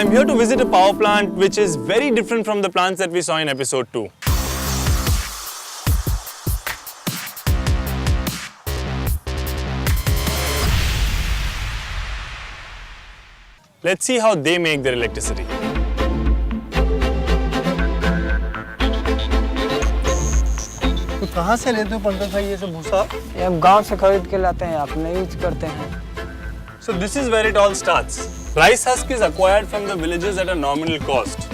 I'm here to visit a power plant which is very different from the plants that we saw in episode 2. Let's see how they make their electricity. तो कहाँ से लेते हो पंकज भाई ये सब भूसा? ये हम गांव से खरीद के लाते हैं, अपने यूज करते हैं। So this is where it all starts. Rice husk is acquired from the villages at a nominal cost,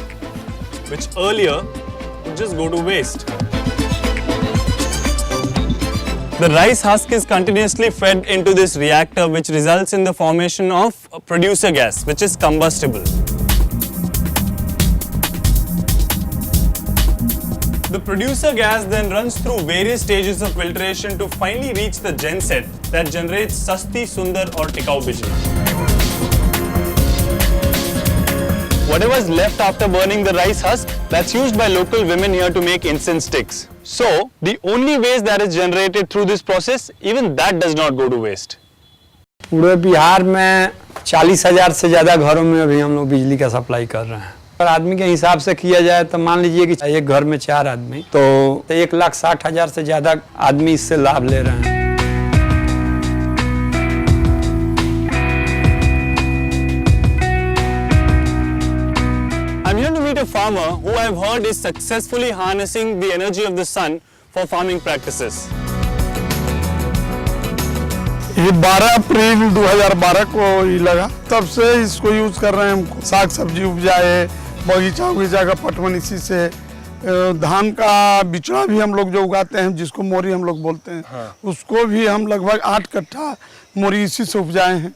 which earlier would just go to waste. The rice husk is continuously fed into this reactor, which results in the formation of a producer gas, which is combustible. The producer gas then runs through various stages of filtration to finally reach the genset that generates Sasti, Sundar or Tikau Bijli. Whatever is left after burning the rice husk, that's used by local women here to make incense sticks. So, the only waste that is generated through this process, even that does not go to waste. पूरे बिहार में 40,000 से ज़्यादा घरों में अभी हम लोग बिजली का सप्लाई कर रहे हैं। पर आदमी के हिसाब से किया जाए तो मान लीजिए कि एक घर में 4 आदमी, तो 1,60,000 से ज़्यादा आदमी इससे लाभ ले रहे हैं। I'm here to meet a farmer who I've heard is successfully harnessing the energy of the sun for farming practices. ये 12 अप्रैल 2012 को ही लगा, तब से इसको यूज कर रहे हैं। हम साग सब्जी उपजाए, बगीचा का पटवन इसी से, धान का बिचड़ा भी हम लोग जो उगाते हैं जिसको मोरी हम लोग बोलते हैं, हाँ। उसको भी हम लगभग 8 कट्ठा मोरी इसी से उपजाए हैं।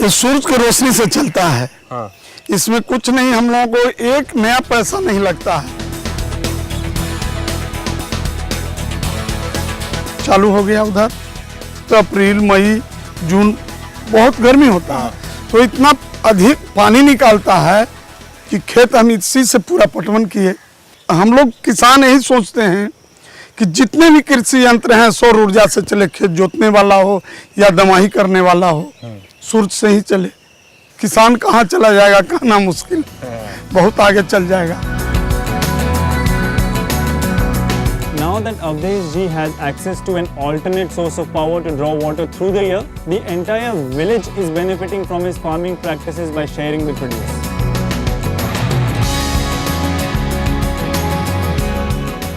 ये सूरज की रोशनी से चलता है, हाँ। इसमें कुछ नहीं, हम लोगों को एक नया पैसा नहीं लगता है। चालू हो गया उधर तो अप्रैल मई जून बहुत गर्मी होता है, तो इतना अधिक पानी निकालता है कि खेत हम इसी से पूरा पटवन किए। हम लोग किसान यही सोचते हैं कि जितने भी कृषि यंत्र हैं सौर ऊर्जा से चले, खेत जोतने वाला हो या दमाही करने वाला हो, सूरज से ही चले। किसान कहाँ चला जाएगा कहना मुश्किल, बहुत आगे चल जाएगा। Now that Avdesh ji has access to an alternate source of power to draw water through the year, the entire village is benefiting from his farming practices by sharing the produce.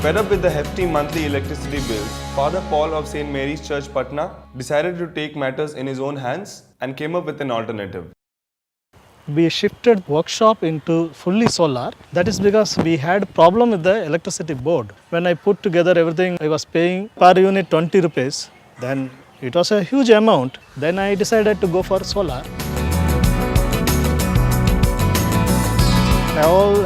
Fed up with the hefty monthly electricity bills, Father Paul of St. Mary's Church, Patna, decided to take matters in his own hands and came up with an alternative. We shifted workshop into fully solar. That is because we had problem with the electricity board. When I put together everything, I was paying per unit 20 rupees. Then it was a huge amount. Then I decided to go for solar.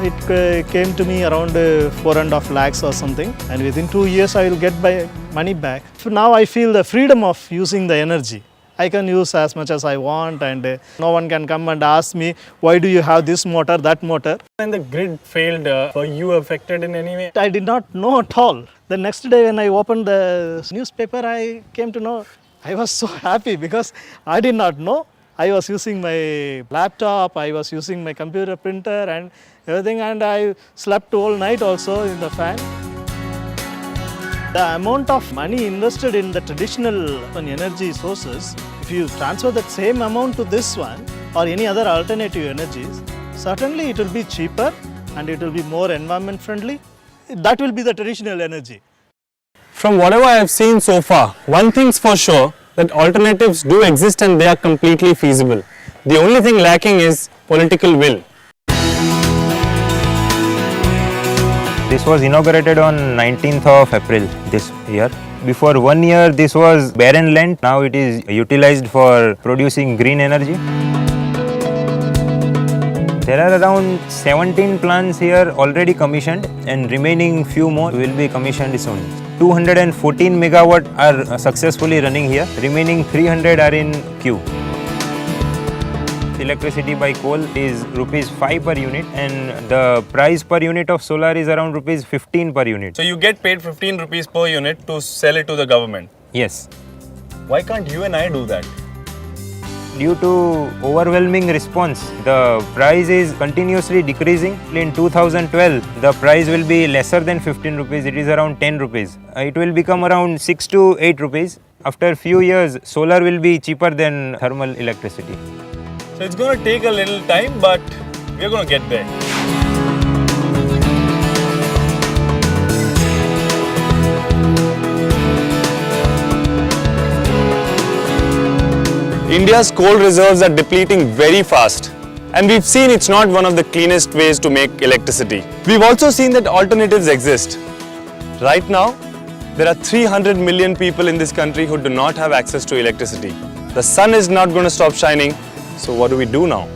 It came to me around 4.5 lakhs or something, and within 2 years I will get my money back. So now I feel the freedom of using the energy. I can use as much as I want, and no one can come and ask me, why do you have this motor, that motor? When the grid failed, were you affected in any way? I did not know at all. The next day when I opened the newspaper, I came to know. I was so happy because I did not know. I was using my laptop, I was using my computer printer and everything, and I slept all night also in the fan. The amount of money invested in the traditional energy sources, if you transfer that same amount to this one or any other alternative energies, certainly it will be cheaper and it will be more environment friendly. That will be the traditional energy. From whatever I have seen so far, one thing's for sure, that alternatives do exist and they are completely feasible. The only thing lacking is political will. This was inaugurated on 19th of April this year. Before 1 year this was barren land, now it is utilized for producing green energy. There are around 17 plants here already commissioned and remaining few more will be commissioned soon. 214 megawatt are successfully running here, remaining 300 are in queue. Electricity by coal is rupees 5 per unit and the price per unit of solar is around rupees 15 per unit. So you get paid 15 rupees per unit to sell it to the government? Yes. Why can't you and I do that? due to overwhelming response, the price is continuously decreasing. In 2012, the price will be lesser than 15 rupees. It is around 10 rupees. It will become around 6 to 8 rupees. After few years, solar will be cheaper than thermal electricity. So it's going to take a little time, but we're going to get there. India's coal reserves are depleting very fast. And we've seen it's not one of the cleanest ways to make electricity. We've also seen that alternatives exist. Right now, there are 300 million people in this country who do not have access to electricity. The sun is not going to stop shining, so what do we do now?